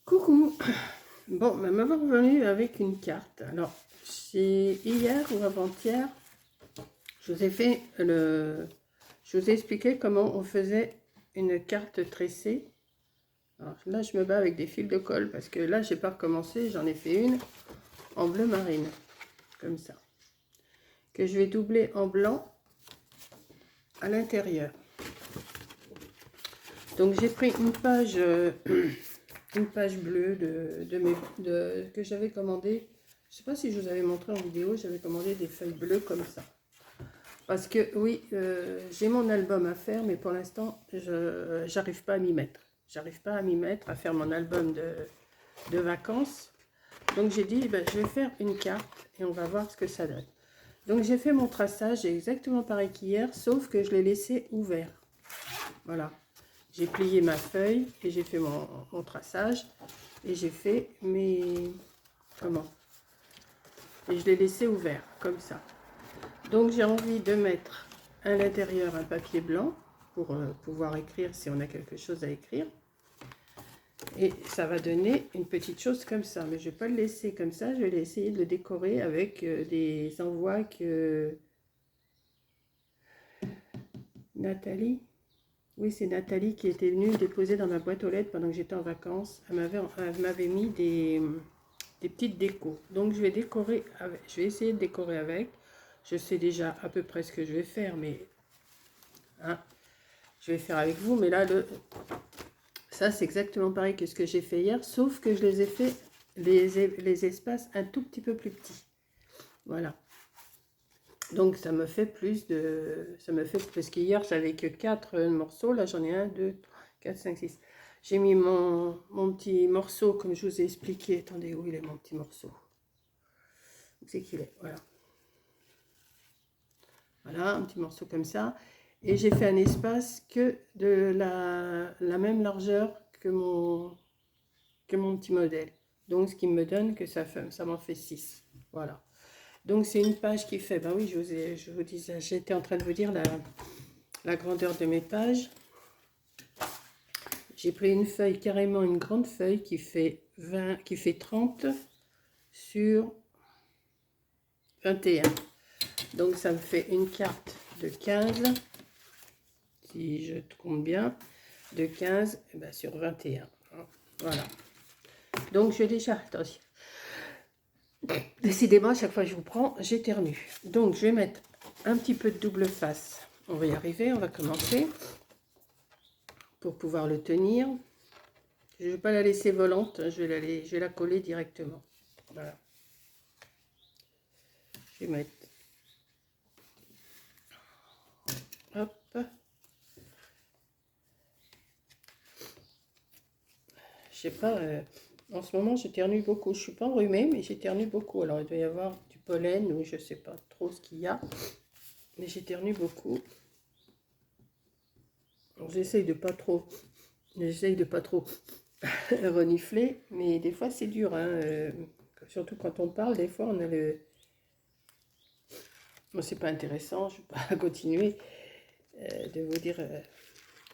Coucou. Bon, me revenu avec une carte. Alors, c'est hier ou avant-hier, je vous ai fait je vous ai expliqué comment on faisait une carte tressée. Alors là, je me bats avec des fils de colle parce que là, j'ai pas recommencé. J'en ai fait une en bleu marine, comme ça, que je vais doubler en blanc à l'intérieur. Donc, j'ai pris une page. Une page bleue que j'avais commandé. Je sais pas si je vous avais montré en vidéo, j'avais commandé des feuilles bleues comme ça. Parce que oui, j'ai mon album à faire, mais pour l'instant, j'arrive pas à m'y mettre. J'arrive pas à m'y mettre, à faire mon album de vacances. Donc j'ai dit, ben, je vais faire une carte et on va voir ce que ça donne. Donc j'ai fait mon traçage exactement pareil qu'hier, sauf que je l'ai laissé ouvert. Voilà. J'ai plié ma feuille et j'ai fait mon traçage et j'ai fait mes... Comment? Et je l'ai laissé ouvert, comme ça. Donc j'ai envie de mettre à l'intérieur un papier blanc pour pouvoir écrire si on a quelque chose à écrire. Et ça va donner une petite chose comme ça. Mais je ne vais pas le laisser comme ça, je vais essayer de le décorer avec des envois que Nathalie... Oui, c'est Nathalie qui était venue déposer dans ma boîte aux lettres pendant que j'étais en vacances. Elle m'avait mis des petites décos. Donc, je vais décorer avec. Je vais essayer de décorer avec. Je sais déjà à peu près ce que je vais faire, mais hein, je vais faire avec vous. Mais là, ça, c'est exactement pareil que ce que j'ai fait hier, sauf que je les ai fait les espaces un tout petit peu plus petits. Voilà. Donc, ça me fait plus de... Ça me fait... Parce qu'hier, j'avais que 4 morceaux. Là, j'en ai 1, 2, 3, 4, 5, 6. J'ai mis mon petit morceau, comme je vous ai expliqué. Attendez, où il est mon petit morceau? Où c'est qu'il est? Voilà. Voilà, un petit morceau comme ça. Et j'ai fait un espace que de la même largeur que mon petit modèle. Donc, ce qui me donne que ça m'en fait 6. Voilà. Donc, c'est une page qui fait... Ben oui, je vous disais, j'étais en train de vous dire la grandeur de mes pages. J'ai pris une feuille, carrément une grande feuille qui fait 30 sur 21. Donc ça me fait une carte de 15, si je compte bien, de 15 eh ben, sur 21. Voilà. Donc je vais déjà, attention. Décidément, à chaque fois que je vous prends, j'éternue. Donc je vais mettre un petit peu de double face. On va y arriver, on va commencer. Pour pouvoir le tenir. Je ne vais pas la laisser volante, je vais la coller directement. Voilà. Je vais mettre... Hop. Je sais pas, en ce moment j'éternue beaucoup. Je ne suis pas enrhumée, mais j'éternue beaucoup. Alors il doit y avoir du pollen ou je ne sais pas trop ce qu'il y a. Mais j'éternue beaucoup. J'essaye de pas trop... J'essaye de pas trop renifler, mais des fois c'est dur. Hein, surtout quand on parle, des fois on a le... Bon, c'est pas intéressant, je ne vais pas continuer de vous dire...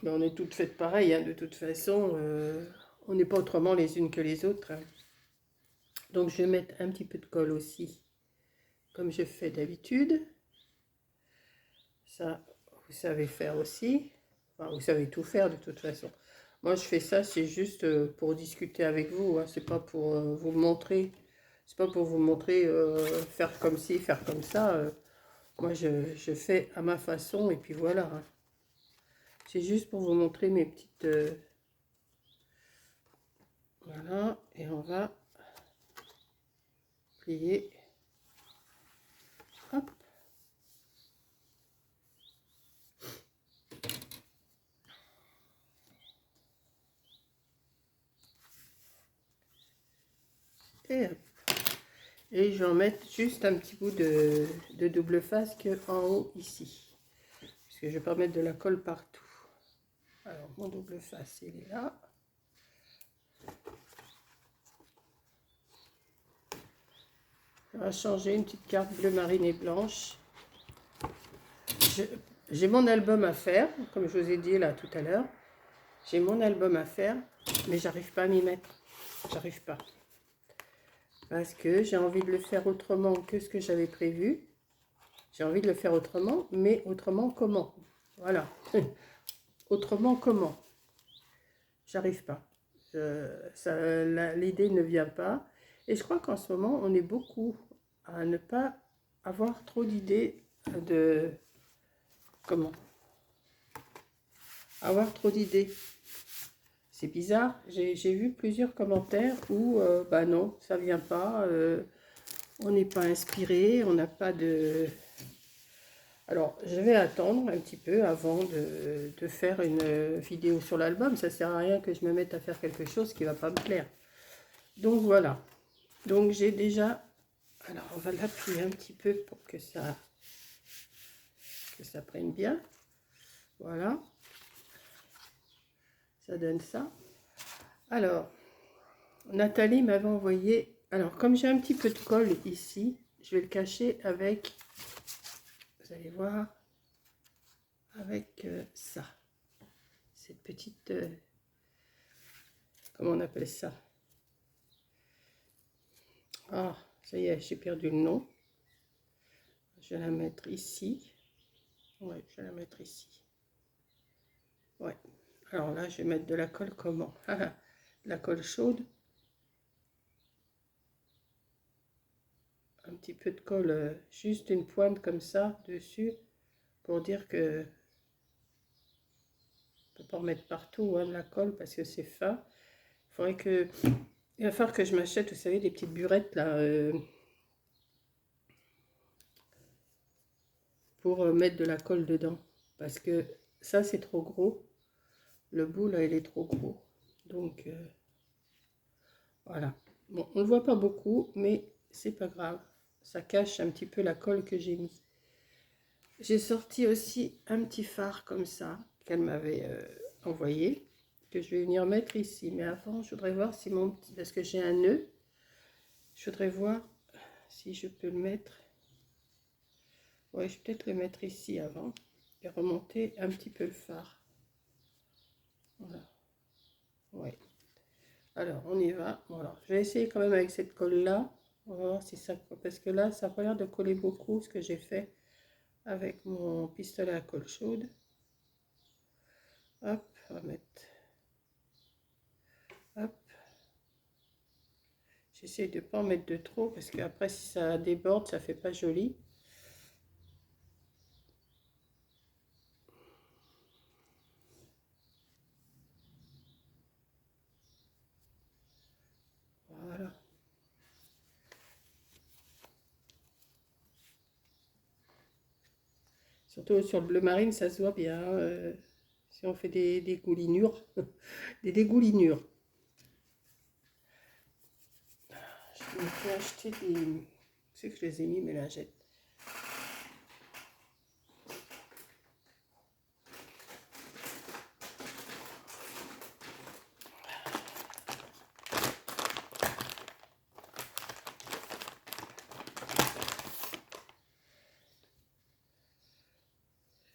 mais on est toutes faites pareil, hein, de toute façon. On n'est pas autrement les unes que les autres. Hein. Donc je vais mettre un petit peu de colle aussi, comme je fais d'habitude. Ça, vous savez faire aussi. Enfin, vous savez tout faire de toute façon. Moi, je fais ça, c'est juste pour discuter avec vous. Hein. C'est pas pour vous montrer. C'est pas pour vous montrer faire comme ci, faire comme ça. Moi, je fais à ma façon et puis voilà. Hein. C'est juste pour vous montrer mes petites... Voilà, et on va plier. Hop. Et hop. Et je vais en mettre juste un petit bout de double face que en haut ici. Parce que je vais pas mettre de la colle partout. Alors, mon double face, il est là. On va changer une petite carte bleu marine et blanche. J'ai mon album à faire, comme je vous ai dit là tout à l'heure. J'ai mon album à faire, mais j'arrive pas à m'y mettre. j'arrive pas. Parce que j'ai envie de le faire autrement que ce que j'avais prévu. J'ai envie de le faire autrement, mais autrement comment? Voilà. Autrement comment? J'arrive pas. L'idée ne vient pas. Et je crois qu'en ce moment, on est beaucoup à ne pas avoir trop d'idées de... Comment? Avoir trop d'idées. C'est bizarre. J'ai vu plusieurs commentaires où, bah non, ça vient pas. On n'est pas inspiré, on n'a pas de... Alors, je vais attendre un petit peu avant de faire une vidéo sur l'album. Ça ne sert à rien que je me mette à faire quelque chose qui ne va pas me plaire. Donc, voilà. Donc, j'ai déjà... Alors, on va l'appuyer un petit peu pour que ça prenne bien. Voilà. Ça donne ça. Alors, Nathalie m'avait envoyé... Alors, comme j'ai un petit peu de colle ici, je vais le cacher avec... Vous allez voir... Avec ça. Cette petite... comment on appelle ça? Ah, ça y est, j'ai perdu le nom. Je vais la mettre ici. Ouais, je vais la mettre ici. Ouais. Alors là, je vais mettre de la colle comment? De la colle chaude. Un petit peu de colle, juste une pointe comme ça, dessus. Pour dire que... On peut pas en mettre partout, hein, de la colle, parce que c'est fin. Il va falloir que je m'achète, vous savez, des petites burettes, là... pour mettre de la colle dedans. Parce que ça, c'est trop gros. Le bout, là, il est trop gros. Donc, voilà. Bon, on ne le voit pas beaucoup, mais c'est pas grave. Ça cache un petit peu la colle que j'ai mis. J'ai sorti aussi un petit phare comme ça, qu'elle m'avait envoyé, que je vais venir mettre ici. Mais avant, je voudrais voir si mon petit... Parce que j'ai un nœud. Je voudrais voir si je peux le mettre. Ouais, je vais peut-être le mettre ici avant. Et remonter un petit peu le phare. Voilà. Ouais. Alors, on y va. Voilà. Je vais essayer quand même avec cette colle-là. On va voir si ça... Parce que là, ça n'a pas l'air de coller beaucoup, ce que j'ai fait avec mon pistolet à colle chaude. Hop, on va mettre... Hop. J'essaie de ne pas en mettre de trop, parce qu'après, si ça déborde, ça fait pas joli. Voilà. Surtout sur le bleu marine, ça se voit bien. Si on fait des dégoulinures. Des dégoulinures. Je me fais acheter des... C'est que je les ai mis, mes lingettes.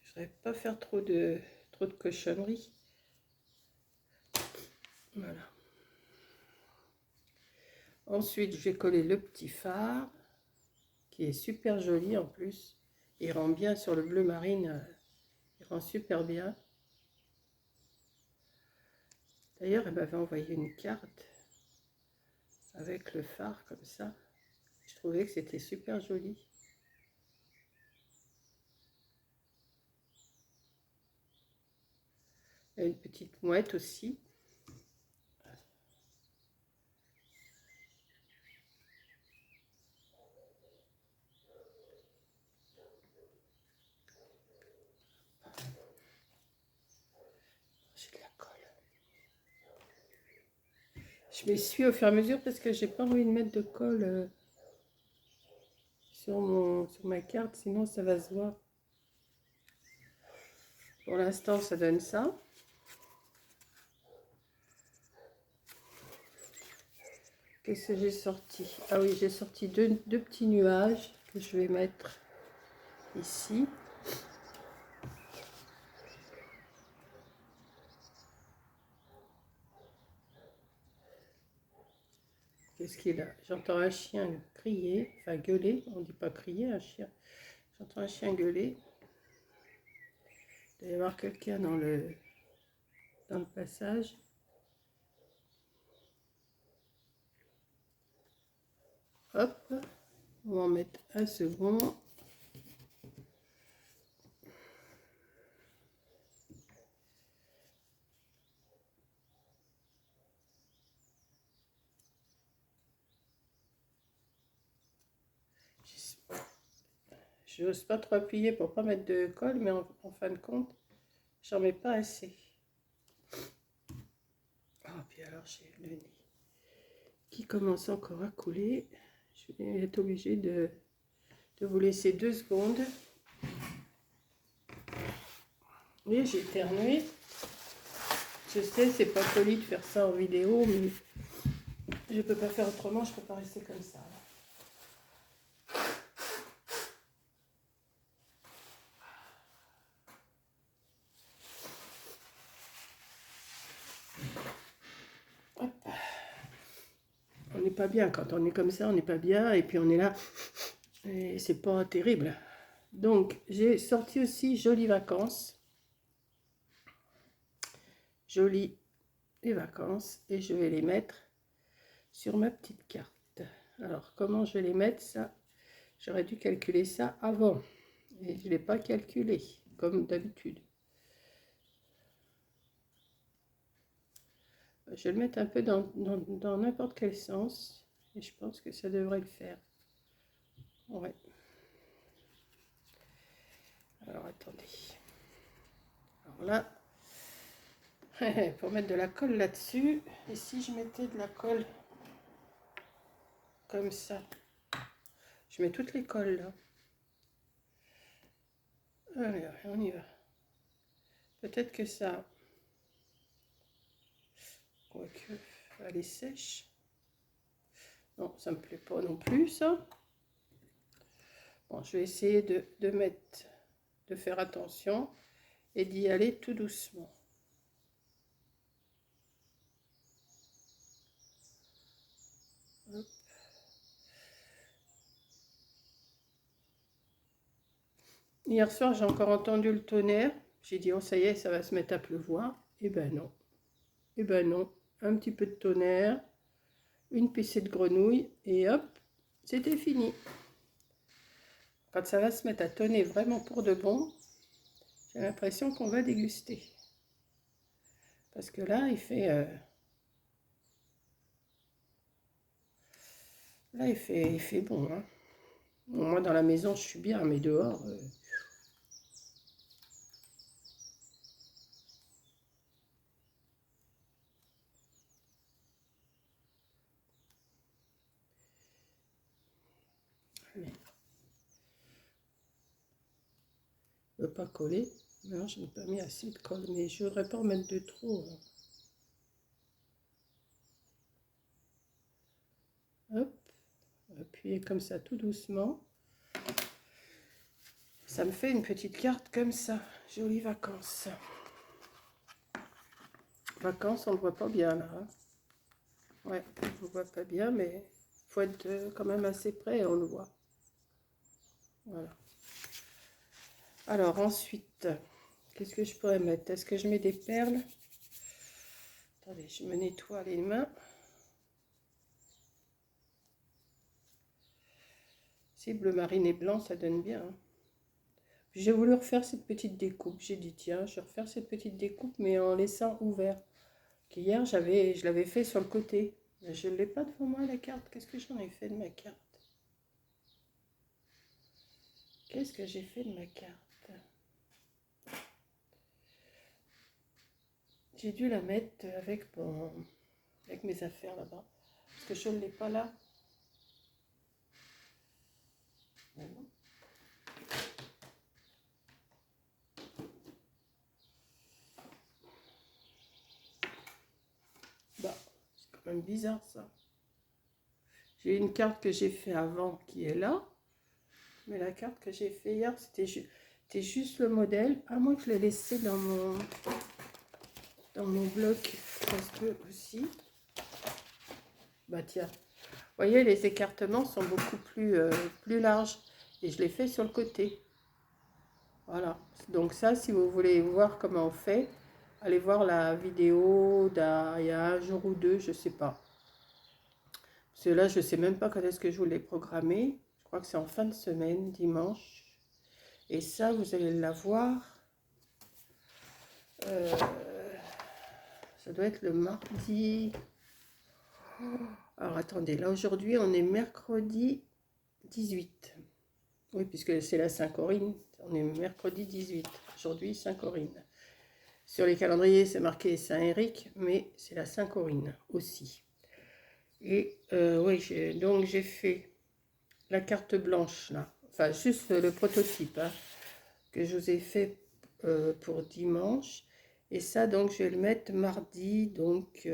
Je ne voudrais pas faire trop de cochonneries. Voilà. Ensuite, je vais coller le petit phare, qui est super joli en plus. Il rend bien sur le bleu marine, il rend super bien. D'ailleurs, elle m'avait envoyé une carte avec le phare comme ça. Je trouvais que c'était super joli. Il y a une petite mouette aussi. J'ai de la colle. Je m'essuie au fur et à mesure parce que j'ai pas envie de mettre de colle sur ma carte, sinon ça va se voir. Pour l'instant, ça donne ça. Qu'est-ce que j'ai sorti? Ah oui, j'ai sorti deux petits nuages que je vais mettre ici. Qu'est-ce qu'il a? J'entends un chien crier, enfin gueuler. On dit pas crier, un chien. J'entends un chien gueuler. Il doit y avoir quelqu'un dans le passage. Hop, on va en mettre un second. Je n'ose pas trop appuyer pour pas mettre de colle, mais en fin de compte, j'en mets pas assez. Ah, puis alors j'ai le nez qui commence encore à couler. Je vais être obligée de vous laisser 2 secondes. Oui, j'ai éternué. Je sais, c'est pas poli de faire ça en vidéo, mais je peux pas faire autrement, je peux pas rester comme ça. Hop. On n'est pas bien quand on est comme ça, on n'est pas bien, et puis on est là, et c'est pas terrible. Donc, j'ai sorti aussi Jolies Vacances. Jolies les vacances, et je vais les mettre sur ma petite carte. Alors, comment je vais les mettre? Ça, j'aurais dû calculer ça avant, et je ne l'ai pas calculé, comme d'habitude. Je vais le mettre un peu dans n'importe quel sens, et je pense que ça devrait le faire. Ouais. Alors, attendez. Alors là, pour mettre de la colle là-dessus, et si je mettais de la colle comme ça, je mets toutes les colles là. Allez, on y va. Peut-être que ça... Quoique, elle est sèche. Non, ça me plaît pas non plus, ça. Bon, je vais essayer de faire attention et d'y aller tout doucement. Hop. Hier soir, j'ai encore entendu le tonnerre. J'ai dit, oh ça y est, ça va se mettre à pleuvoir. Eh ben non. Eh ben non. Un petit peu de tonnerre, une pincée de grenouille et hop, c'était fini. Quand ça va se mettre à tonner vraiment pour de bon, j'ai l'impression qu'on va déguster. Parce que là, il fait... Là, il fait bon. Hein. Bon, moi, dans la maison, je suis bien, mais dehors... ne veut pas coller. Non, je n'ai pas mis assez de colle, mais je ne voudrais pas en mettre de trop. Hein. Hop, appuyez comme ça tout doucement. Ça me fait une petite carte comme ça. Jolies vacances. Vacances, on ne voit pas bien là. Hein. Ouais, on ne voit pas bien, mais il faut être quand même assez près et on le voit. Voilà. Alors ensuite, qu'est-ce que je pourrais mettre? Est-ce que je mets des perles? Attendez, je me nettoie les mains. Si bleu marine et blanc, ça donne bien. Hein. J'ai voulu refaire cette petite découpe. J'ai dit, tiens, je vais refaire cette petite découpe, mais en laissant ouvert. Qu'hier, je l'avais fait sur le côté. Mais je ne l'ai pas devant moi, la carte. Qu'est-ce que j'en ai fait de ma carte? Qu'est-ce que j'ai fait de ma carte? J'ai dû la mettre avec mes affaires là-bas. Parce que je ne l'ai pas là. Bah, c'est quand même bizarre ça. J'ai une carte que j'ai fait avant qui est là. Mais la carte que j'ai fait hier, c'était juste le modèle. À moins que je l'ai laissé dans mon bloc. Ça se peut aussi. Bah tiens. voyez, les écartements sont beaucoup plus larges. Et je les fais sur le côté. Voilà. Donc ça, si vous voulez voir comment on fait, allez voir la vidéo d'il y a un jour ou deux, je sais pas. Parce que là, je sais même pas quand est-ce que je vous l'ai programmé. Je crois que c'est en fin de semaine, dimanche. Et ça, vous allez l'avoir. Ça doit être le mardi. Alors attendez, là aujourd'hui, on est mercredi 18. Oui, puisque c'est la Saint-Corinne. On est mercredi 18. Aujourd'hui, Saint-Corinne. Sur les calendriers, c'est marqué Saint-Éric, mais c'est la Saint-Corinne aussi. Et oui, donc j'ai fait la carte blanche là. Enfin, juste le prototype hein, que je vous ai fait pour dimanche. Et ça, donc, je vais le mettre mardi, donc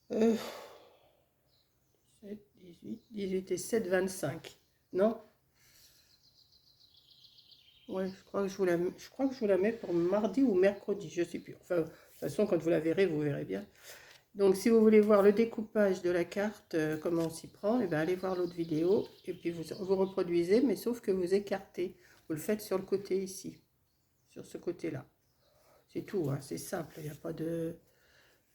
7, 18 et 7, 25. Non? Ouais, je crois que je vous la mets pour mardi ou mercredi, je ne sais plus. Enfin, de toute façon, quand vous la verrez, vous verrez bien. Donc, si vous voulez voir le découpage de la carte, comment on s'y prend, et bien, allez voir l'autre vidéo. Et puis, vous reproduisez, mais sauf que vous écartez. Vous le faites sur le côté ici, sur ce côté-là. C'est tout, hein, c'est simple. Il n'y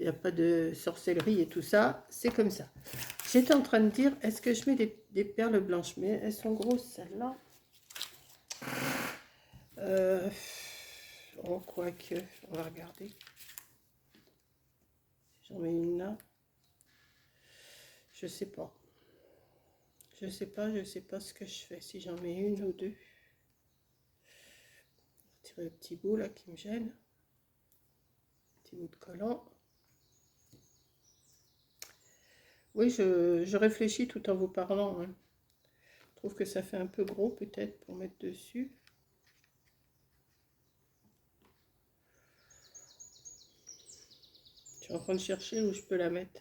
a pas de sorcellerie et tout ça. C'est comme ça. J'étais en train de dire, est-ce que je mets des perles blanches? Mais elles sont grosses, celles-là. Oh, quoique, on va regarder. J'en mets une là. Je sais pas. Je sais pas ce que je fais. Si j'en mets une ou deux. Je vais tirer le petit bout là qui me gêne. Petit bout de collant. Oui, je réfléchis tout en vous parlant. Hein. Je trouve que ça fait un peu gros peut-être pour mettre dessus. Je suis en train de chercher où je peux la mettre.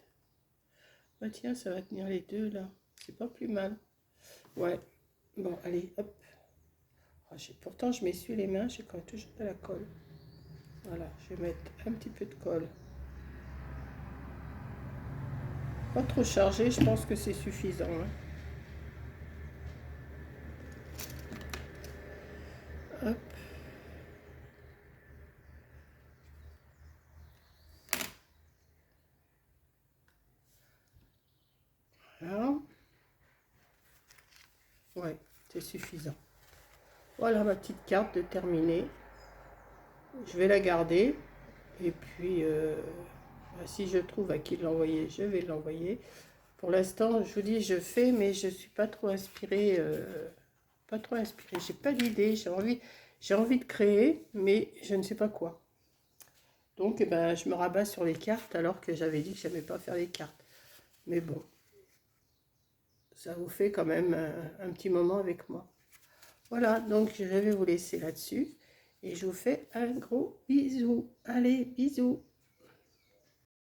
Bah tiens, ça va tenir les deux là. C'est pas plus mal. Ouais. Bon, allez, hop. Oh, pourtant, je m'essuie les mains, j'ai quand même toujours de la colle. Voilà, je vais mettre un petit peu de colle. Pas trop chargé, je pense que c'est suffisant. Hein. Hop. Voilà. Ouais, c'est suffisant. Voilà ma petite carte de terminée. Je vais la garder. Et puis, si je trouve à qui l'envoyer, je vais l'envoyer. Pour l'instant, je vous dis, je fais, mais je ne suis pas trop inspirée. Pas trop inspirée. J'ai pas d'idée. J'ai envie de créer, mais je ne sais pas quoi. Donc, eh ben, je me rabats sur les cartes alors que j'avais dit que je n'aimais pas faire les cartes. Mais bon, ça vous fait quand même un petit moment avec moi. Voilà, donc je vais vous laisser là-dessus. Et je vous fais un gros bisou. Allez, bisous.